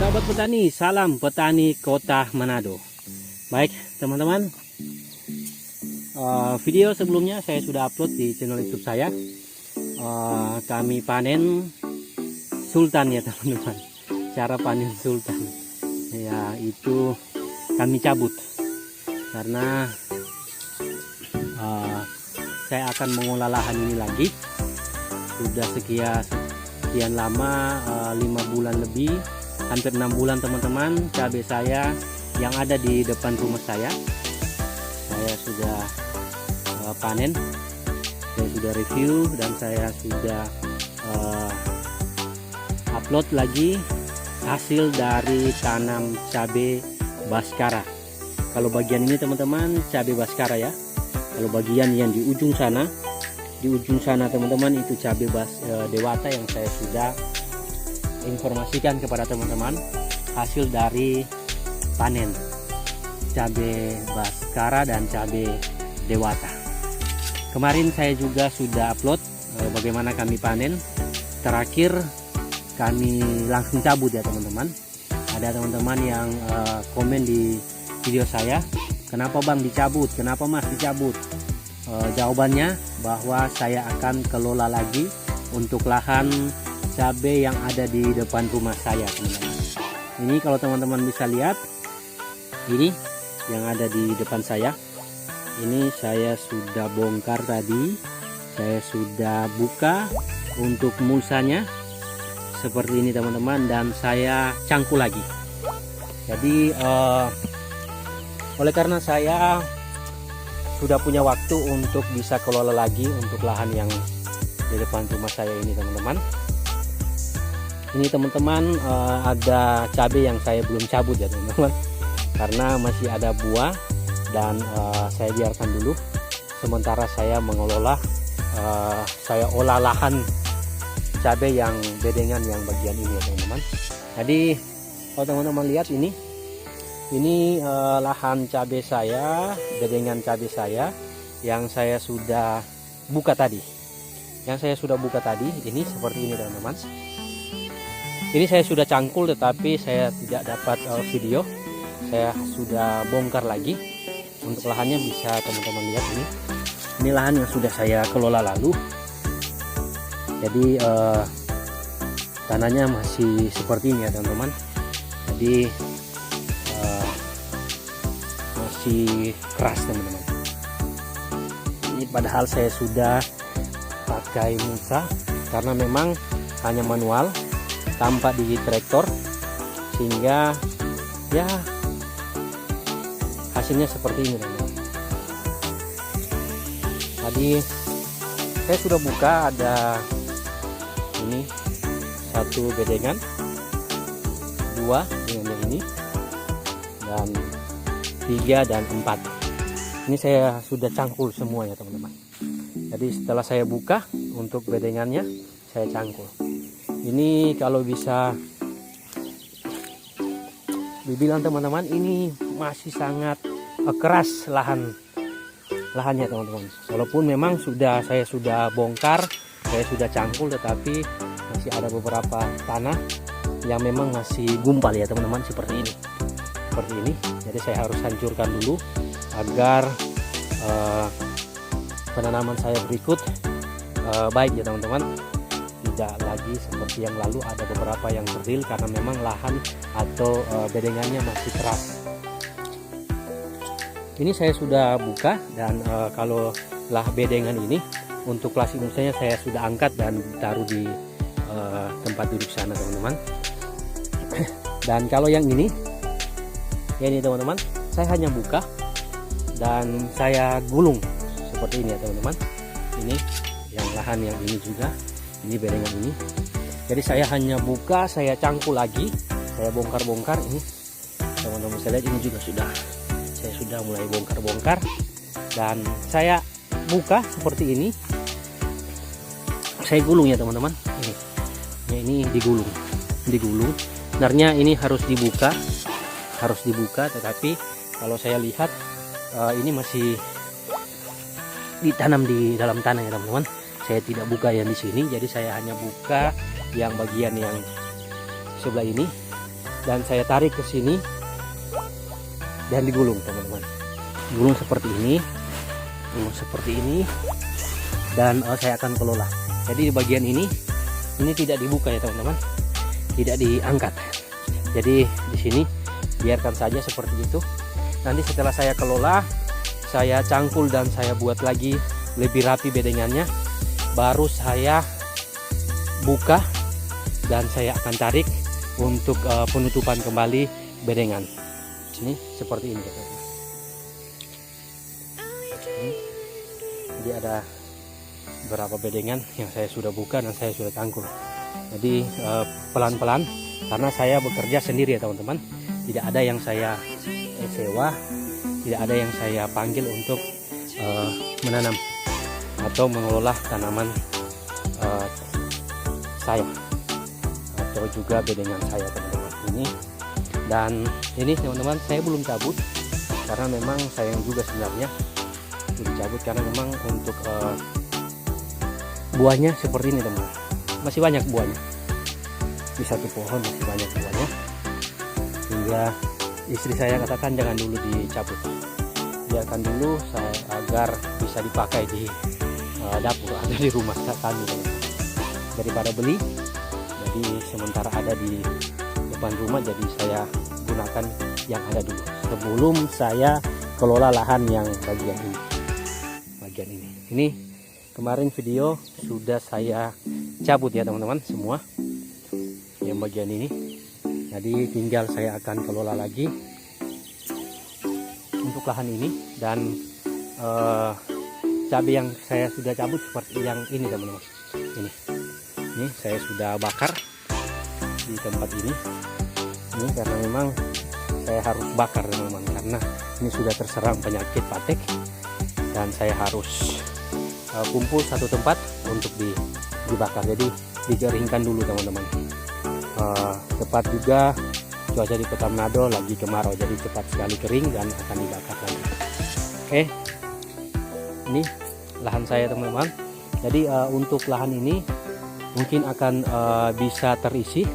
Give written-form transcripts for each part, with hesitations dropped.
Sahabat petani, salam petani kota Manado. Baik teman-teman, video sebelumnya saya sudah upload di channel YouTube saya. Kami panen sultan ya teman-teman. Cara panen sultan ya itu kami cabut karena saya akan mengolah lahan ini lagi. Sudah sekian lama, 5 bulan lebih, hampir 6 bulan teman-teman, cabai saya yang ada di depan rumah saya sudah panen, saya sudah review dan saya sudah upload lagi hasil dari tanam cabai Baskara. Kalau bagian ini teman-teman cabai Baskara ya. Kalau bagian yang di ujung sana teman-teman itu cabai Dewata yang saya sudah informasikan kepada teman-teman hasil dari panen cabai Baskara dan cabai Dewata. Kemarin saya juga sudah upload bagaimana kami panen. Terakhir kami langsung cabut ya teman-teman. Ada teman-teman yang komen di video saya, kenapa bang dicabut, kenapa mas dicabut? Jawabannya bahwa saya akan kelola lagi untuk lahan cabai yang ada di depan rumah saya teman-teman. Ini kalau teman-teman bisa lihat, ini yang ada di depan saya. Ini saya sudah bongkar tadi, saya sudah buka untuk mulsanya seperti ini teman-teman, dan saya cangkul lagi. Jadi oleh karena saya sudah punya waktu untuk bisa kelola lagi untuk lahan yang di depan rumah saya ini teman-teman. Ini teman-teman ada cabai yang saya belum cabut ya teman-teman, karena masih ada buah dan saya biarkan dulu sementara saya mengelola, saya olah lahan cabai yang bedengan yang bagian ini ya teman-teman. Jadi kalau teman-teman lihat ini lahan cabai saya, bedengan cabai saya yang saya sudah buka tadi. Ini seperti ini teman-teman. Ini saya sudah cangkul tetapi saya tidak dapat video. Saya sudah bongkar lagi. Untuk lahannya bisa teman-teman lihat ini. Ini lahan yang sudah saya kelola lalu. Jadi tanahnya masih seperti ini ya teman-teman. Jadi masih keras teman-teman. Ini padahal saya sudah pakai mulsa karena memang hanya manual tanpa di traktor, sehingga ya hasilnya seperti ini teman-teman. Tadi saya sudah buka, ada ini satu bedengan, 2 dengan yang ini, dan 3 dan 4. Ini saya sudah cangkul semua ya teman-teman. Jadi setelah saya buka untuk bedengannya saya cangkul. Ini kalau bisa dibilang teman-teman, ini masih sangat keras lahannya teman-teman. Walaupun memang saya sudah bongkar, saya sudah cangkul, tetapi masih ada beberapa tanah yang memang masih gumpal ya teman-teman, seperti ini. Jadi saya harus hancurkan dulu agar penanaman saya berikut baik ya teman-teman. Tidak lagi seperti yang lalu ada beberapa yang kerdil karena memang lahan atau bedengannya masih keras. Ini saya sudah buka dan kalau lah bedengan ini untuk plastik mulsanya saya sudah angkat dan taruh di tempat duduk sana teman-teman. Dan kalau yang ini ya ini teman-teman, saya hanya buka dan saya gulung seperti ini ya teman-teman. Ini yang lahan yang ini juga, ini bedengan ini. Jadi saya hanya buka, saya cangkul lagi, saya bongkar-bongkar. Ini teman-teman bisa lihat, ini juga saya sudah mulai bongkar-bongkar dan saya buka seperti ini. Saya gulung ya teman-teman. Ini digulung. Sebenarnya ini harus dibuka, tetapi kalau saya lihat ini masih ditanam di dalam tanah ya teman-teman. Saya tidak buka yang di sini, jadi saya hanya buka yang bagian yang sebelah ini dan saya tarik ke sini dan digulung teman-teman. Gulung seperti ini, dan saya akan kelola. Jadi di bagian ini tidak dibuka ya teman-teman, tidak diangkat. Jadi di sini biarkan saja seperti itu. Nanti setelah saya kelola, saya cangkul dan saya buat lagi lebih rapi bedengannya, baru saya buka dan saya akan tarik untuk penutupan kembali bedengan. Ini seperti ini teman-teman. Jadi ada beberapa bedengan yang saya sudah buka dan saya sudah cangkul. Jadi pelan-pelan, karena saya bekerja sendiri ya teman-teman. Tidak ada yang saya sewa, tidak ada yang saya panggil untuk menanam atau mengelola tanaman saya atau juga bedengan saya teman-teman ini. Dan ini teman-teman saya belum cabut karena memang sayang juga sebenarnya belum cabut, karena memang untuk buahnya seperti ini teman-teman, masih banyak buahnya di satu pohon, masih banyak buahnya, hingga istri saya katakan jangan dulu dicabut, biarkan dulu agar bisa dipakai di dapur atau di rumah kami teman-teman, daripada beli. Jadi sementara ada di depan rumah, jadi saya gunakan yang ada dulu sebelum saya kelola lahan yang bagian ini. Ini kemarin video sudah saya cabut ya teman-teman, semua yang bagian ini. Jadi tinggal saya akan kelola lagi untuk lahan ini. Dan cabai yang saya sudah cabut seperti yang ini teman-teman, ini saya sudah bakar di tempat ini karena memang saya harus bakar teman-teman, karena ini sudah terserang penyakit patek dan saya harus kumpul satu tempat untuk dibakar. Jadi dikeringkan dulu teman-teman. Tepat juga cuaca di Kota Manado lagi kemarau, jadi cepat sekali kering dan akan dibakar lagi. Oke, ini lahan saya teman-teman. Jadi untuk lahan ini mungkin akan bisa terisi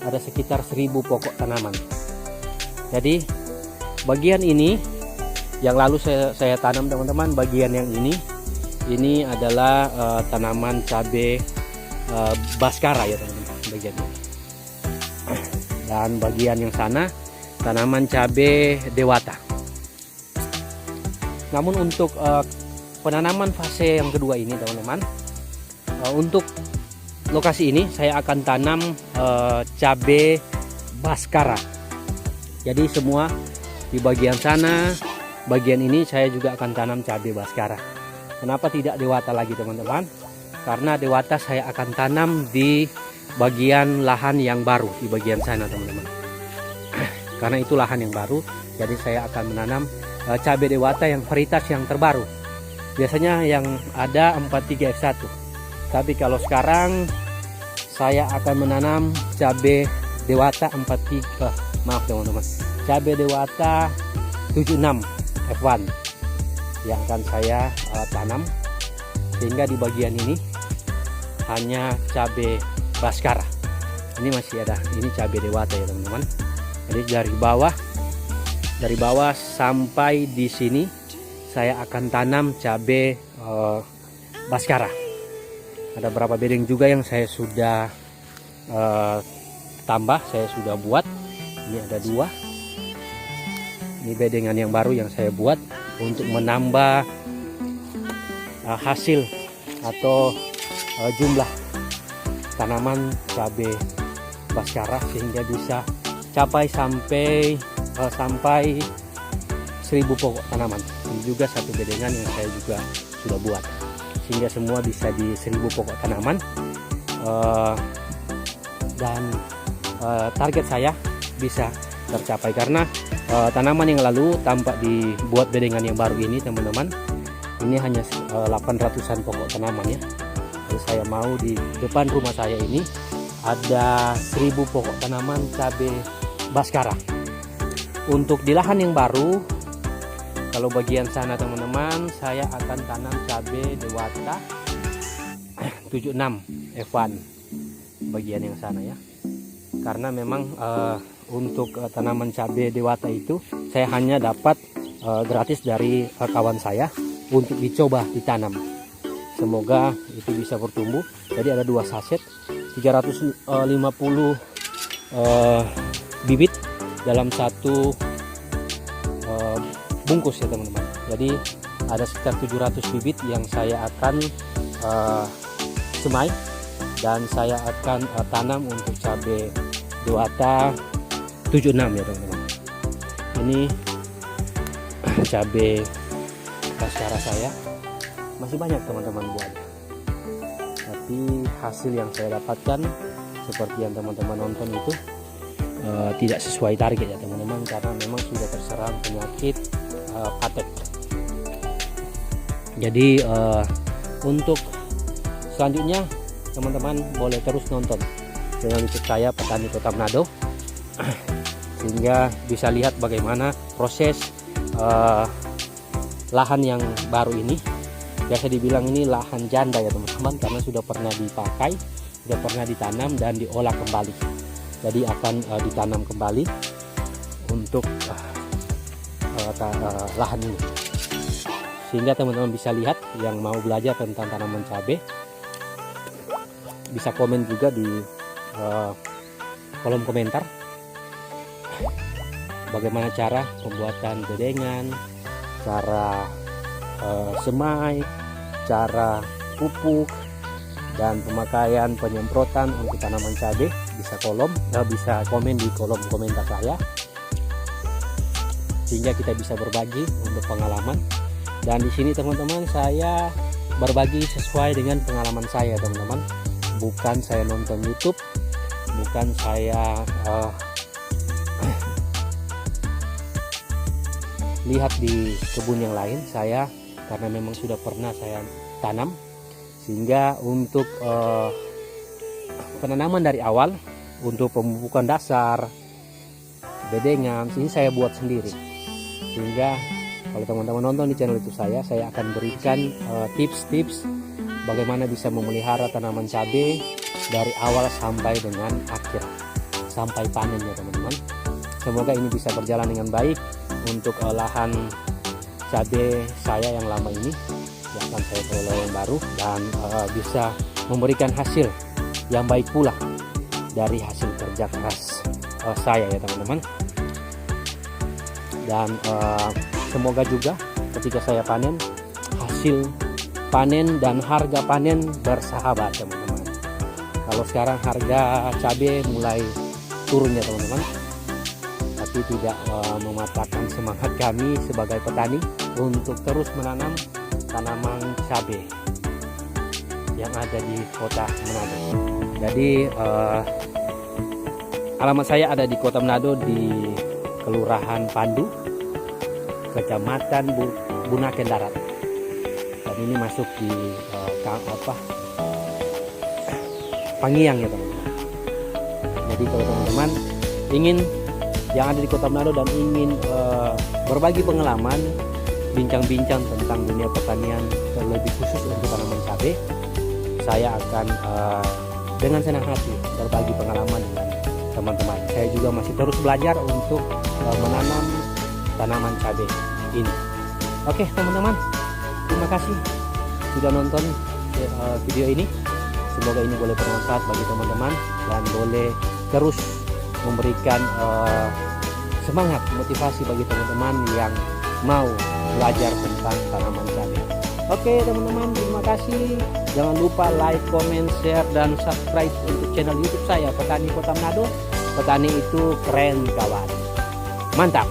ada sekitar 1000 pokok tanaman. Jadi bagian ini yang lalu saya tanam teman-teman, bagian yang ini adalah tanaman cabai Baskara ya teman-teman, bagian ini. Dan bagian yang sana tanaman cabai Dewata. Namun untuk penanaman fase yang kedua ini teman-teman, untuk lokasi ini saya akan tanam cabai Baskara. Jadi semua di bagian sana, bagian ini saya juga akan tanam cabai Baskara. Kenapa tidak Dewata lagi teman-teman? Karena Dewata saya akan tanam di bagian lahan yang baru di bagian sana teman-teman. Karena itu lahan yang baru, jadi saya akan menanam cabai Dewata yang varietas yang terbaru. Biasanya yang ada 43F1. Tapi kalau sekarang saya akan menanam cabai Dewata 43, maaf teman-teman, cabai Dewata 76 F1 yang akan saya tanam, sehingga di bagian ini hanya cabai Baskara. Ini masih ada, ini cabai Dewata ya teman-teman. Jadi dari bawah sampai di sini saya akan tanam cabai Baskara. Ada berapa bedeng juga yang saya sudah tambah, saya sudah buat. Ini ada 2. Ini bedengan yang baru yang saya buat untuk menambah hasil atau jumlah tanaman cabai Baskara, sehingga bisa capai sampai 1000 pokok tanaman. Ini juga satu bedengan yang saya juga sudah buat, sehingga semua bisa di 1000 pokok tanaman. Dan target saya bisa tercapai karena tanaman yang lalu tampak dibuat bedengan yang baru ini teman-teman, ini hanya 800-an pokok tanaman ya. Jadi saya mau di depan rumah saya ini ada 1000 pokok tanaman cabai Baskara. Untuk di lahan yang baru, kalau bagian sana teman-teman, saya akan tanam cabai Dewata 76 F1 bagian yang sana ya. Karena memang untuk tanaman cabai dewata itu saya hanya dapat gratis dari kawan saya untuk dicoba ditanam. Semoga itu bisa bertumbuh. Jadi ada 2 saset 350 bibit dalam satu bungkus ya teman-teman. Jadi ada sekitar 700 bibit yang saya akan semai dan saya akan tanam untuk cabai dewata 76 ya teman-teman. Ini cabai Baskara saya masih banyak teman-teman buat, tapi hasil yang saya dapatkan seperti yang teman-teman nonton itu tidak sesuai target ya teman-teman, karena memang sudah terserang penyakit patek. Jadi untuk selanjutnya teman-teman boleh terus nonton channel YouTube saya Petani Kota Manado sehingga bisa lihat bagaimana proses lahan yang baru ini. Biasa dibilang ini lahan janda ya teman-teman, karena sudah pernah dipakai, sudah pernah ditanam dan diolah kembali. Jadi akan ditanam kembali untuk lahan ini, sehingga teman-teman bisa lihat. Yang mau belajar tentang tanaman cabai bisa komen juga di kolom komentar bagaimana cara pembuatan bedengan, cara semai, cara pupuk, dan pemakaian penyemprotan untuk tanaman cabai. Bisa komen di kolom komentar saya, sehingga kita bisa berbagi untuk pengalaman. Dan di sini teman-teman saya berbagi sesuai dengan pengalaman saya teman-teman, bukan saya nonton YouTube, bukan saya lihat di kebun yang lain. Saya karena memang sudah pernah saya tanam, sehingga untuk penanaman dari awal, untuk pemupukan dasar, bedengan, ini saya buat sendiri. Sehingga kalau teman-teman nonton di channel itu saya akan berikan tips-tips bagaimana bisa memelihara tanaman cabai dari awal sampai dengan akhir, sampai panennya teman-teman. Semoga ini bisa berjalan dengan baik untuk lahan cabai saya yang lama ini, yang akan saya kelola yang baru, dan bisa memberikan hasil yang baik pula dari hasil kerja keras saya ya teman-teman. Dan semoga juga ketika saya panen, hasil panen dan harga panen bersahabat teman-teman. Kalau sekarang harga cabai mulai turun ya teman-teman, tapi tidak mematahkan semangat kami sebagai petani untuk terus menanam tanaman cabai yang ada di Kota Manado. Jadi alamat saya ada di Kota Manado, di Kelurahan Pandu, Kecamatan Bunaken Darat. Dan ini masuk di Pangiang ya teman-teman. Jadi kalau teman-teman ingin yang ada di Kota Manado dan ingin berbagi pengalaman, bincang-bincang tentang dunia pertanian terlebih khusus untuk tanaman cabai, saya akan dengan senang hati berbagi pengalaman dengan teman-teman. Saya juga masih terus belajar untuk menanam tanaman cabai ini. Oke teman-teman, terima kasih sudah nonton video ini. Semoga ini boleh bermanfaat bagi teman-teman dan boleh terus memberikan semangat, motivasi bagi teman-teman yang mau belajar tentang tanaman cabai. Oke teman-teman, terima kasih. Jangan lupa like, comment, share, dan subscribe untuk channel YouTube saya Petani Kota Manado. Petani itu keren kawan. Mantap.